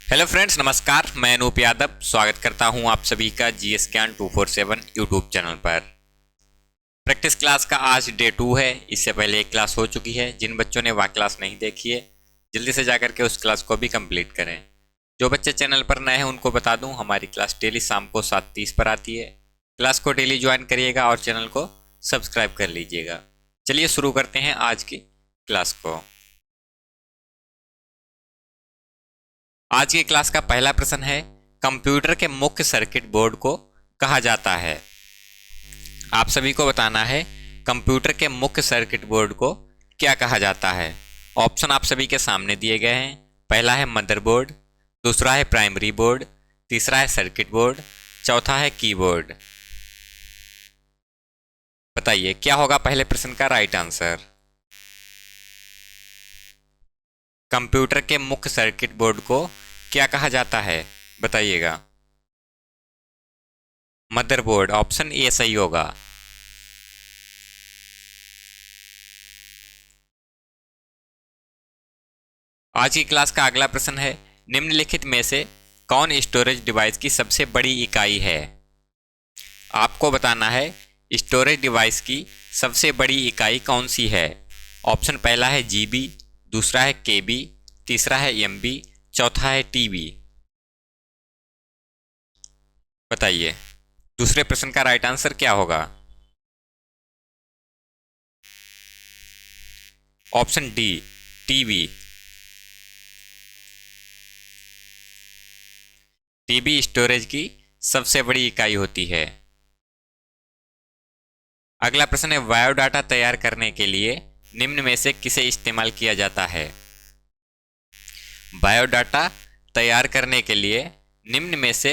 Hello friends, नमस्कार। मैं अनूप यादव स्वागत करता हूं आप सभी का जीएस ज्ञान 247 यूट्यूब चैनल पर। प्रैक्टिस क्लास का आज डे 2 है। इससे पहले एक क्लास हो चुकी है। जिन बच्चों ने वह क्लास नहीं देखी है जल्दी से जाकर के उस क्लास को भी कंप्लीट करें। जो बच्चे चैनल पर नए हैं उनको बता दूं, हमारी क्लास डेली शाम को 7:30 पर आती है। क्लास को डेली ज्वाइन करिएगा और चैनल को सब्सक्राइब कर लीजिएगा। चलिए शुरू करते हैं आज की क्लास को। आज की क्लास का पहला प्रश्न है, कंप्यूटर के मुख्य सर्किट बोर्ड को कहा जाता है। आप सभी को बताना है कंप्यूटर के मुख्य सर्किट बोर्ड को क्या कहा जाता है। ऑप्शन आप सभी के सामने दिए गए हैं। पहला है मदरबोर्ड, दूसरा है प्राइमरी बोर्ड, तीसरा है सर्किट बोर्ड, चौथा है कीबोर्ड। बताइए क्या होगा पहले प्रश्न का राइट आंसर। कंप्यूटर के मुख्य सर्किट बोर्ड को क्या कहा जाता है, बताइएगा। मदरबोर्ड, ऑप्शन ए सही होगा। आज की क्लास का अगला प्रश्न है, निम्नलिखित में से कौन स्टोरेज डिवाइस की सबसे बड़ी इकाई है। आपको बताना है स्टोरेज डिवाइस की सबसे बड़ी इकाई कौन सी है। ऑप्शन पहला है जीबी, दूसरा है केबी, तीसरा है एमबी, चौथा है टीबी। बताइए दूसरे प्रश्न का राइट आंसर क्या होगा। Option D TB. TB storage की सबसे बड़ी इकाई होती है। अगला प्रश्न है, बायोडाटा तैयार करने के लिए निम्न में से किसे इस्तेमाल किया जाता है। बायोडाटा तैयार करने के लिए निम्न में से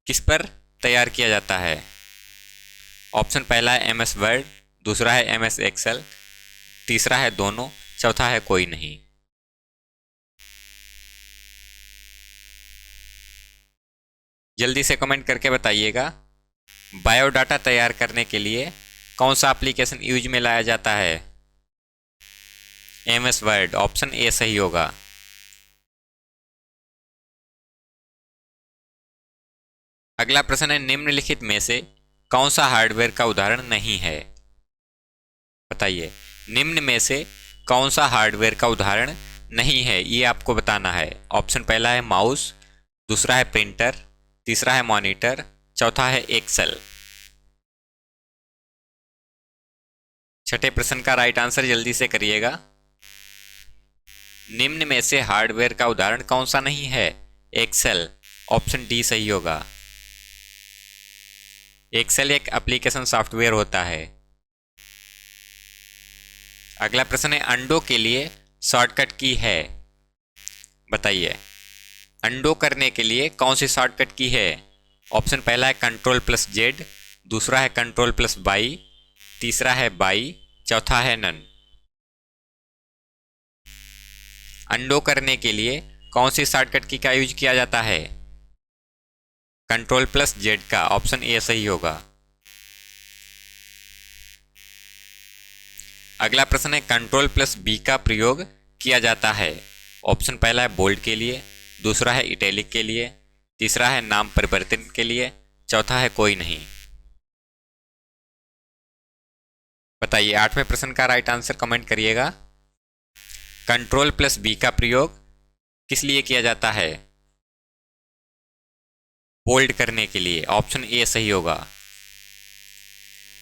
किस पर तैयार किया जाता है। ऑप्शन पहला है एमएस वर्ड, दूसरा है एमएस एक्सेल, तीसरा है दोनों, चौथा है कोई नहीं। जल्दी से कमेंट करके बताइएगा बायोडाटा तैयार करने के लिए कौन सा एप्लीकेशन यूज में लाया जाता है। एमएस वर्ड, ऑप्शन ए सही होगा। अगला प्रश्न है, निम्नलिखित में से कौन सा हार्डवेयर का उदाहरण नहीं है। बताइए निम्न में से कौन सा हार्डवेयर का उदाहरण नहीं है, ये आपको बताना है। ऑप्शन पहला है माउस, दूसरा है प्रिंटर, तीसरा है मॉनिटर, चौथा है एक्सेल। छठे प्रश्न का राइट आंसर जल्दी से करिएगा। निम्न में से हार्डवेयर का उदाहरण कौन सा नहीं है। एक्सेल, ऑप्शन डी सही होगा। एक्सेल एक एप्लीकेशन सॉफ्टवेयर होता है। अगला प्रश्न है, अंडो के लिए शॉर्टकट की है। बताइए अंडो करने के लिए कौन सी शॉर्टकट की है। ऑप्शन पहला है Ctrl+Z, दूसरा है Ctrl+Y, तीसरा है बाई, चौथा है नन। अंडो करने के लिए कौन सी शॉर्टकट की का यूज किया जाता है। Ctrl+Z का, ऑप्शन ए सही होगा। अगला प्रश्न है, Ctrl+B का प्रयोग किया जाता है। ऑप्शन पहला है बोल्ड के लिए, दूसरा है इटैलिक के लिए, तीसरा है नाम परिवर्तन के लिए, चौथा है कोई नहीं। बताइए आठवें प्रश्न का राइट आंसर कमेंट करिएगा। Ctrl+B का प्रयोग किस लिए किया जाता है। बोल्ड करने के लिए, ऑप्शन ए सही होगा।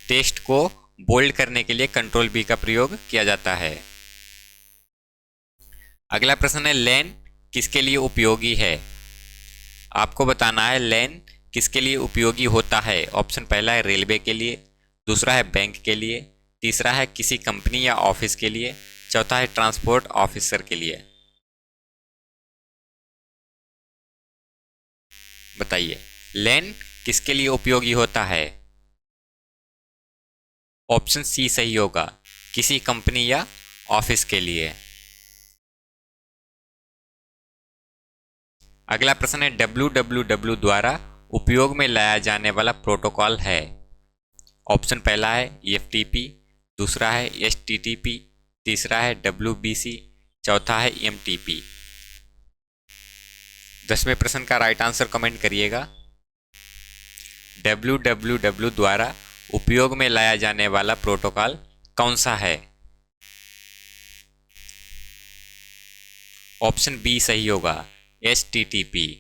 टेक्स्ट को बोल्ड करने के लिए Ctrl+B का प्रयोग किया जाता है। अगला प्रश्न है, लैन किसके लिए उपयोगी है। आपको बताना है लैन किसके लिए उपयोगी होता है। ऑप्शन पहला है रेलवे के लिए, दूसरा है बैंक के लिए, तीसरा है किसी कंपनी या ऑफिस के लिए, चौथा है ट्रांसपोर्ट ऑफिसर के लिए। बताइए लैन किसके लिए उपयोगी होता है। ऑप्शन सी सही होगा, किसी कंपनी या ऑफिस के लिए। अगला प्रश्न है, www द्वारा उपयोग में लाया जाने वाला प्रोटोकॉल है। ऑप्शन पहला है FTP, दूसरा है HTTP, तीसरा है WBC, चौथा है MTP। 10वें प्रश्न का राइट आंसर कमेंट करिएगा। www द्वारा उपयोग में लाया जाने वाला प्रोटोकॉल कौन सा है? ऑप्शन बी सही होगा, HTTP।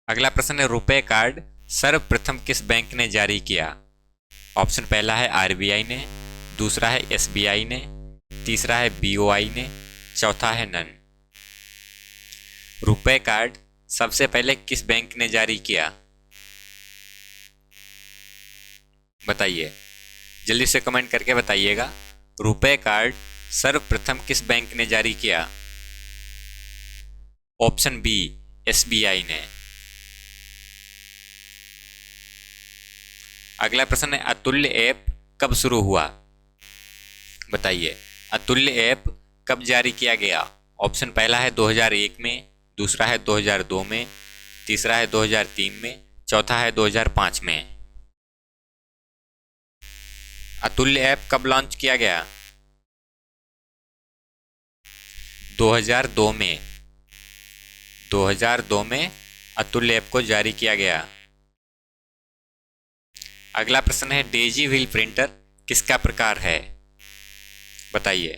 अगला प्रश्न है, रुपए कार्ड सर्वप्रथम किस बैंक ने जारी किया? ऑप्शन पहला है RBI ने, दूसरा है SBI ने, तीसरा है BOI ने, चौथा है नन। रुपए कार्ड सबसे पहले किस बैंक ने जारी किया? बताइए, जल्दी से कमेंट करके बताइएगा। रुपए कार्ड सर्वप्रथम किस बैंक ने जारी किया? ऑप्शन बी, SBI ने। अगला प्रश्न है, अतुल्य ऐप कब शुरू हुआ? बताइए, अतुल्य ऐप कब जारी किया गया? ऑप्शन पहला है 2001 में, दूसरा है 2002 में, तीसरा है 2003 में, चौथा है 2005 में। अतुल्य ऐप कब लॉन्च किया गया? 2002 में। 2002 में अतुल्य ऐप को जारी किया गया। अगला प्रश्न है, डेजी व्हील प्रिंटर किसका प्रकार है? बताइए,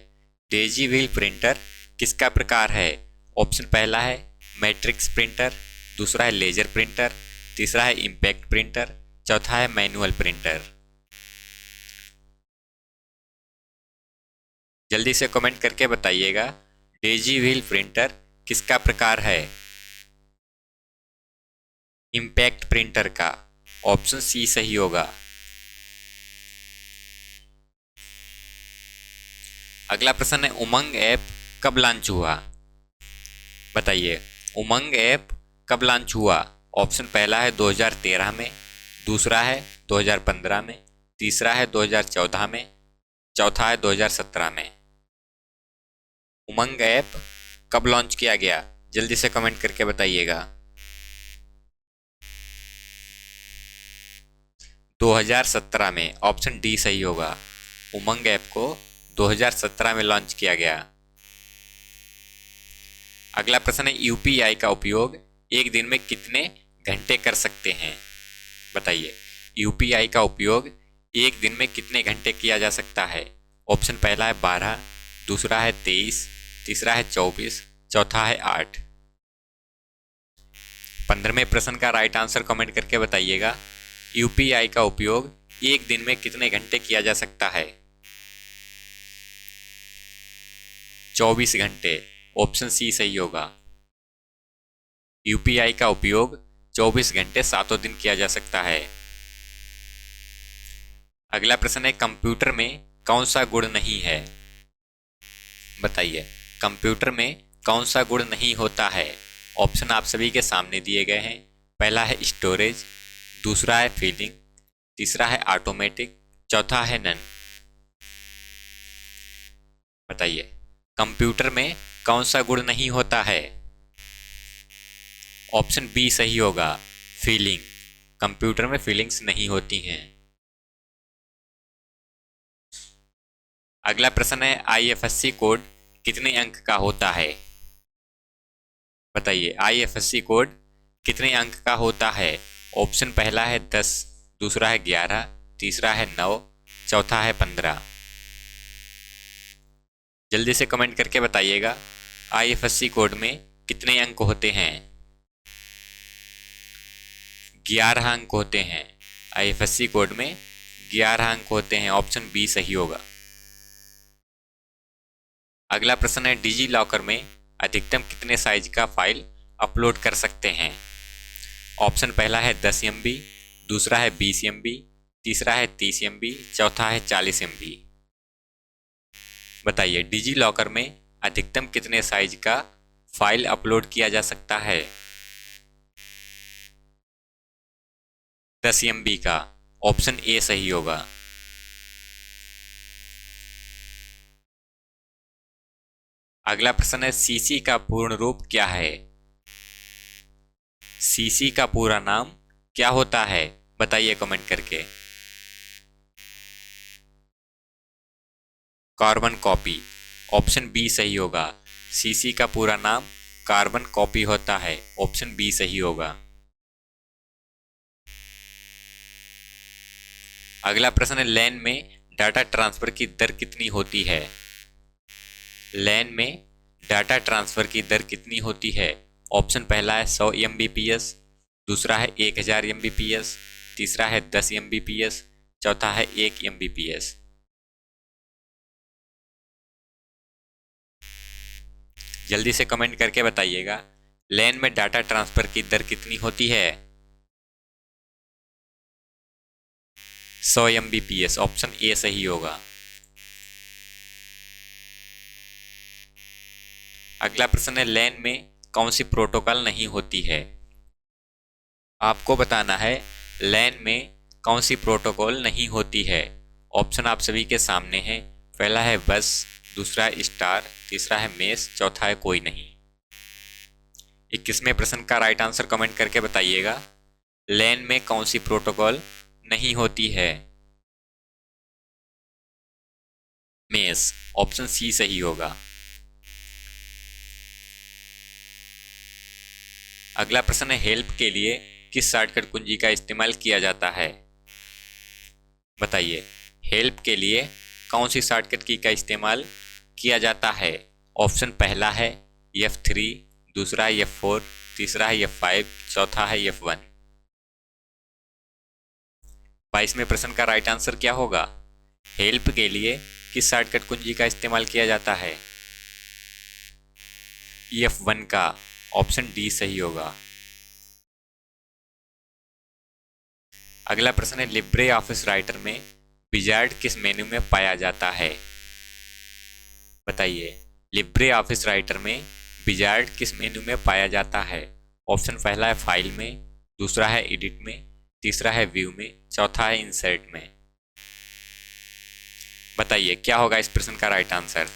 डेजी व्हील प्रिंटर किसका प्रकार है? ऑप्शन पहला है मैट्रिक्स प्रिंटर, दूसरा है लेजर प्रिंटर, तीसरा है इम्पैक्ट प्रिंटर, चौथा है मैनुअल प्रिंटर। जल्दी से कमेंट करके बताइएगा, डेजी व्हील प्रिंटर किसका प्रकार है? इम्पैक्ट प्रिंटर का। ऑप्शन सी सही होगा। अगला प्रश्न है, उमंग ऐप कब लॉन्च हुआ? बताइए, उमंग ऐप कब लॉन्च हुआ? ऑप्शन पहला है 2013 में, दूसरा है 2015 में, तीसरा है 2014 में, चौथा है 2017 में। उमंग ऐप कब लॉन्च किया गया? जल्दी से कमेंट करके बताइएगा। 2017 में। ऑप्शन डी सही होगा। उमंग ऐप को 2017 में लॉन्च किया गया। अगला प्रश्न है, यूपीआई का उपयोग एक दिन में कितने घंटे कर सकते हैं? बताइए, यूपीआई का उपयोग एक दिन में कितने घंटे किया जा सकता है? ऑप्शन पहला है 12, दूसरा है 23, तीसरा है 24, चौथा है 8। 15वें प्रश्न का राइट आंसर कमेंट करके बताइएगा। यूपीआई का उपयोग एक दिन में कितने घंटे किया जा सकता है? 24 घंटे। ऑप्शन सी सही होगा। यूपीआई का उपयोग 24 घंटे सातों दिन किया जा सकता है। अगला प्रश्न है, कंप्यूटर में कौन सा गुण नहीं है? बताइए, कंप्यूटर में कौन सा गुण नहीं होता है? ऑप्शन आप सभी के सामने दिए गए हैं। पहला है स्टोरेज, दूसरा है फीलिंग, तीसरा है ऑटोमेटिक, चौथा है नन। बताइए, कंप्यूटर में कौन सा गुण नहीं होता है? ऑप्शन बी सही होगा, फीलिंग। कंप्यूटर में फीलिंग्स नहीं होती हैं। अगला प्रश्न है, आईएफएससी कोड कितने अंक का होता है? बताइए, आईएफएससी कोड कितने अंक का होता है? ऑप्शन पहला है 10, दूसरा है 11, तीसरा है 9, चौथा है 15। जल्दी से कमेंट करके बताइएगा, आईएफएससी कोड में कितने अंक होते हैं? 11 अंक होते हैं। आईएफएससी कोड में 11 अंक होते हैं। ऑप्शन बी सही होगा। अगला प्रश्न है, डिजी लॉकर में अधिकतम कितने साइज का फाइल अपलोड कर सकते हैं? ऑप्शन पहला है 10 MB, दूसरा है 20 MB, तीसरा है 30 MB, चौथा है 40 MB। बताइए, डिजी लॉकर में अधिकतम कितने साइज का फाइल अपलोड किया जा सकता है? 10 MB का। ऑप्शन ए सही होगा। अगला प्रश्न है, सीसी का पूर्ण रूप क्या है? सीसी का पूरा नाम क्या होता है? बताइए कमेंट करके। Carbon copy. ऑप्शन बी सही होगा। सीसी का पूरा नाम कार्बन कॉपी होता है। ऑप्शन बी सही होगा। अगला प्रश्न है, लैन में डाटा ट्रांसफर की दर कितनी होती है? लैन में डाटा ट्रांसफर की दर कितनी होती है? ऑप्शन पहला है 100 Mbps, दूसरा है 1000 Mbps, तीसरा है 10 Mbps, चौथा है 1 Mbps। जल्दी से कमेंट करके बताइएगा, लैन में डाटा ट्रांसफर की दर कितनी होती है? 100 Mbps। ऑप्शन ए सही होगा। अगला प्रश्न है, लैन में कौन सी प्रोटोकॉल नहीं होती है? आपको बताना है लैन में कौन सी प्रोटोकॉल नहीं होती है। ऑप्शन आप सभी के सामने हैं। पहला है बस, दूसरा है स्टार, तीसरा है मेस, चौथा है कोई नहीं। 21वें प्रश्न का राइट आंसर कमेंट करके बताइएगा, लैन में कौन सी प्रोटोकॉल नहीं होती है? मेस। ऑप्शन सी सही होगा। अगला प्रश्न है, हेल्प के लिए किस शॉर्टकट कुंजी का इस्तेमाल किया जाता है? बताइए, हेल्प के लिए कौन सी शॉर्टकट की का इस्तेमाल किया जाता है? ऑप्शन पहला है F3, दूसरा है F4, तीसरा है F5, चौथा है F1। 22वें प्रश्न का राइट आंसर क्या होगा? हेल्प के लिए किस शॉर्टकट कुंजी का इस्तेमाल किया जाता है? F1 का। ऑप्शन डी सही होगा। अगला प्रश्न है, लिब्रे ऑफिस राइटर में विजार्ड किस मेन्यू में पाया जाता है? बताइए, लिब्रे ऑफिस राइटर में विजार्ड किस मेन्यू में पाया जाता है? ऑप्शन पहला है फाइल में, दूसरा है एडिट में, तीसरा है व्यू में, चौथा है इंसर्ट में। बताइए क्या होगा इस प्रश्न का right answer?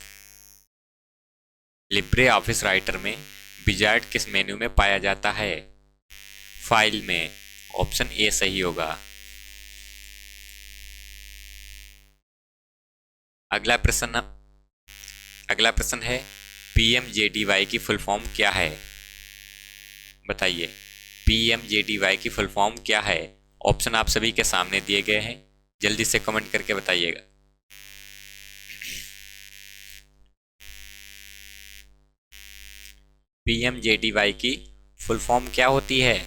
Libre office writer में विजार्ड किस मेन्यू में पाया जाता है? फाइल में। ऑप्शन ए सही होगा। अगला प्रश्न है, PMJDY की फुल फॉर्म क्या है? बताइए, PMJDY की फुल फॉर्म क्या है? ऑप्शन आप सभी के सामने दिए गए हैं, जल्दी से कमेंट करके बताइएगा। PMJDY की फुल फॉर्म क्या होती है?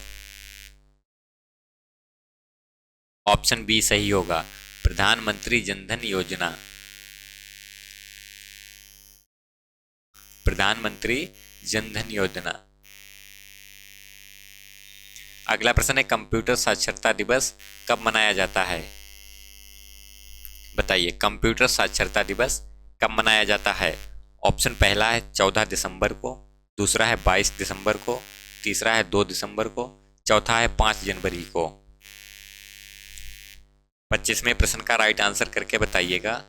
ऑप्शन बी सही होगा, प्रधानमंत्री जनधन योजना। प्रधानमंत्री जनधन योजना। अगला प्रश्न है, कंप्यूटर साक्षरता दिवस कब मनाया जाता है? बताइए, कंप्यूटर साक्षरता दिवस कब मनाया जाता है? ऑप्शन पहला है 14 दिसंबर को, दूसरा है 22 दिसंबर को, तीसरा है 2 दिसंबर को, चौथा है 5 जनवरी को। 25वें प्रश्न का राइट आंसर करके बताइएगा,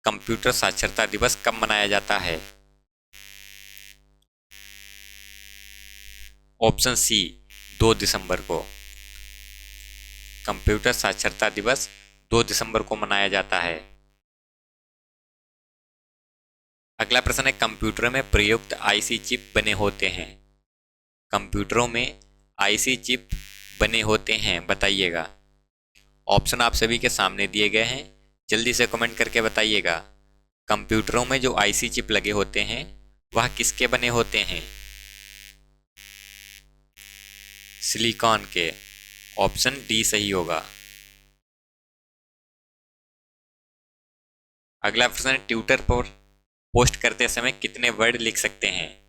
कंप्यूटर साक्षरता दिवस कब मनाया जाता है? ऑप्शन सी 2 दिसंबर को। कंप्यूटर साक्षरता दिवस 2 दिसंबर को मनाया जाता है। अगला प्रश्न है, कंप्यूटर में प्रयुक्त आईसी चिप बने होते हैं। कंप्यूटरों में आईसी चिप बने होते हैं, बताइएगा। ऑप्शन आप सभी के सामने दिए गए हैं, जल्दी से कमेंट करके बताइएगा, कंप्यूटरों में जो आईसी चिप लगे होते हैं वह किसके बने होते हैं? सिलिकॉन के। ऑप्शन डी सही होगा। अगला प्रश्न, ट्विटर पर पोस्ट करते समय कितने वर्ड लिख सकते हैं?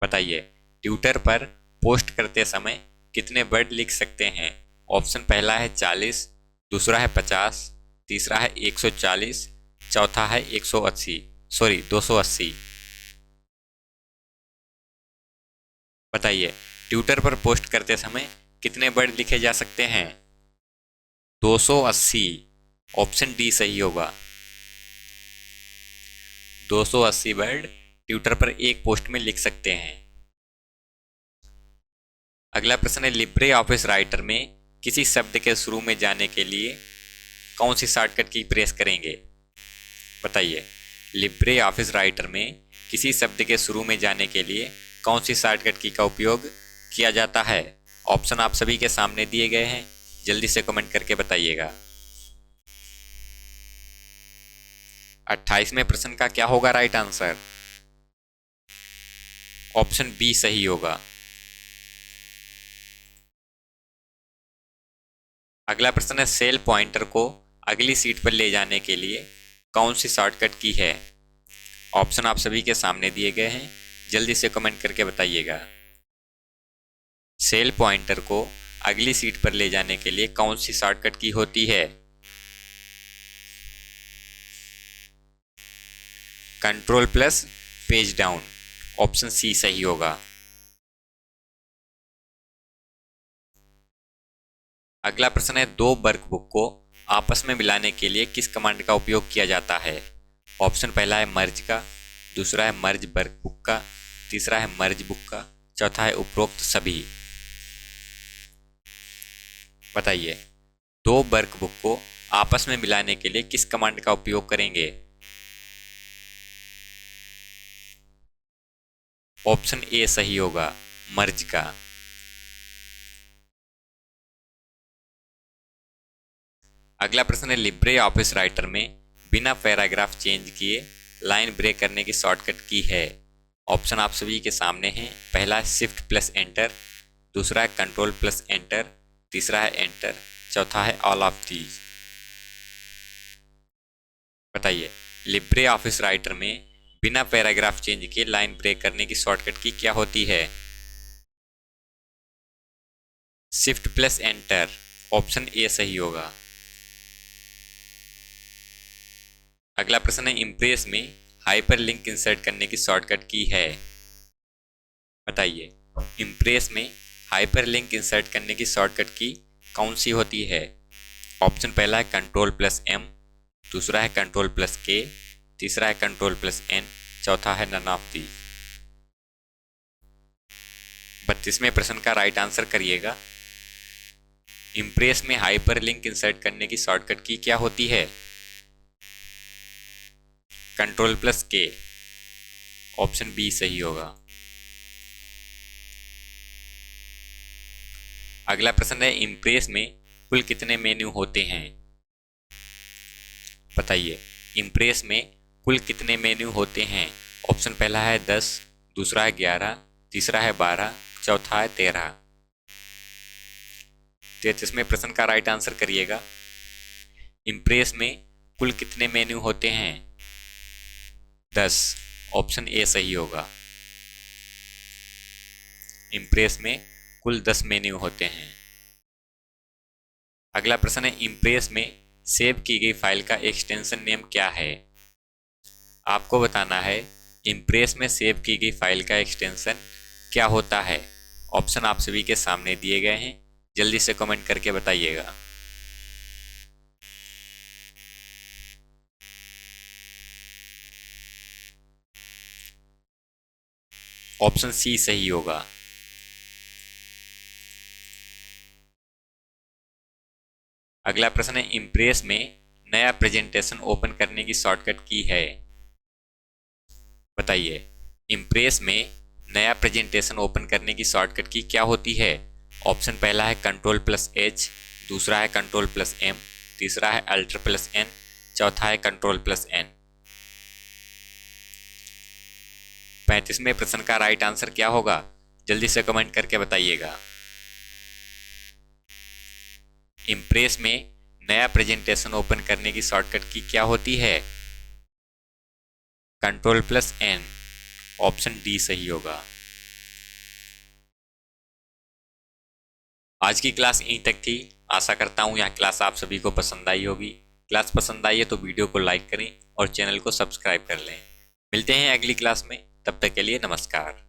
बताइए, ट्विटर पर पोस्ट करते समय कितने वर्ड लिख सकते हैं? ऑप्शन पहला है 40, दूसरा है 50, तीसरा है 140, चौथा है 280। बताइए, ट्विटर पर पोस्ट करते समय कितने वर्ड लिखे जा सकते हैं? 280। ऑप्शन डी सही होगा। 280 वर्ड ट्विटर पर एक पोस्ट में लिख सकते हैं। अगला प्रश्न है, लिब्रे ऑफिस राइटर में किसी शब्द के शुरू में जाने के लिए कौन सी शॉर्टकट की प्रेस करेंगे? बताइए, लिब्रे ऑफिस राइटर में किसी शब्द के शुरू में जाने के लिए कौन सी शॉर्टकट की का उपयोग किया जाता है? ऑप्शन आप सभी के सामने दिए गए हैं, जल्दी से कमेंट करके बताइएगा। 28वें प्रश्न का क्या होगा राइट आंसर? ऑप्शन बी सही होगा। अगला प्रश्न है, सेल पॉइंटर को अगली सीट पर ले जाने के लिए कौन सी शॉर्टकट की है? ऑप्शन आप सभी के सामने दिए गए हैं, जल्दी से कमेंट करके बताइएगा। सेल पॉइंटर को अगली सीट पर ले जाने के लिए कौन सी शॉर्टकट की होती है? Control plus page down, option C सही होगा। अगला प्रश्न है, दो वर्कबुक को आपस में मिलाने के लिए किस कमांड का उपयोग किया जाता है? ऑप्शन पहला है मर्ज का, दूसरा है मर्ज वर्कबुक का, तीसरा है मर्ज बुक का, चौथा है उपरोक्त सभी। बताइए, दो वर्कबुक को आपस में मिलाने के लिए किस कमांड का उपयोग करेंगे? ऑप्शन ए सही होगा, मर्ज का। अगला प्रश्न है, लिब्रे ऑफिस राइटर में बिना पैराग्राफ चेंज किए लाइन ब्रेक करने की शॉर्टकट की है? ऑप्शन आप सभी के सामने हैं। पहला है शिफ्ट प्लस एंटर, दूसरा है कंट्रोल प्लस एंटर, तीसरा है एंटर, चौथा है ऑल ऑफ दीज। बताइए, लिब्रे ऑफिस राइटर में बिना पैराग्राफ चेंज किए लाइन ब्रेक करने की शॉर्टकट की क्या होती है? Shift plus enter, option A सही होगा। अगला प्रश्न है, इम्प्रेस में हाइपर लिंक इंसर्ट करने की शॉर्टकट की है? बताइए, इम्प्रेस में हाइपर लिंक इंसर्ट करने की शॉर्टकट की कौन सी होती है? ऑप्शन पहला है कंट्रोल प्लस एम, दूसरा है कंट्रोल प्लस के, तीसरा है कंट्रोल प्लस एन, चौथा है नन ऑफ दी। 32वें प्रश्न का राइट आंसर करिएगा। इम्प्रेस में हाइपर लिंक इंसर्ट करने की शॉर्टकट की क्या होती है? कंट्रोल प्लस के, ऑप्शन बी सही होगा। अगला प्रश्न है, इम्प्रेस में कुल कितने मेन्यू होते हैं? बताइए, इम्प्रेस में कुल कितने मेन्यू होते हैं? ऑप्शन पहला है 10, दूसरा है 11, तीसरा है 12, चौथा है 13। 33वें प्रश्न का राइट आंसर करिएगा। इम्प्रेस में कुल कितने मेन्यू होते हैं? 10, ऑप्शन ए सही होगा। इम्प्रेस में कुल 10 मेन्यू होते हैं। अगला प्रश्न है, इम्प्रेस में सेव की गई फाइल का एक्सटेंशन नेम क्या है? आपको बताना है इम्प्रेस में सेव की गई फाइल का एक्सटेंशन क्या होता है। ऑप्शन आप सभी के सामने दिए गए हैं, जल्दी से कमेंट करके बताइएगा। ऑप्शन सी सही होगा। अगला प्रश्न है, इम्प्रेस में नया प्रेजेंटेशन ओपन करने की शॉर्टकट की है? बताइए, इम्प्रेस में नया प्रेजेंटेशन ओपन करने की शॉर्टकट की क्या होती है? ऑप्शन पहला है कंट्रोल प्लस एच, दूसरा है कंट्रोल प्लस एम, तीसरा है अल्टर प्लस एन, चौथा है कंट्रोल प्लस एन। 35वें प्रश्न का राइट आंसर क्या होगा? जल्दी से कमेंट करके बताइएगा। इम्प्रेस में नया प्रेजेंटेशन ओपन करने की शॉर्टकट की क्या होती है? Control plus N, option D सही होगा। आज की क्लास यहीं तक थी। आशा करता हूँ यह क्लास आप सभी को पसंद आई होगी। क्लास पसंद आई है तो वीडियो को लाइक करें और चैनल को सब्सक्राइब कर लें। मिलते हैं अगली क्लास में, तब तक के लिए नमस्कार।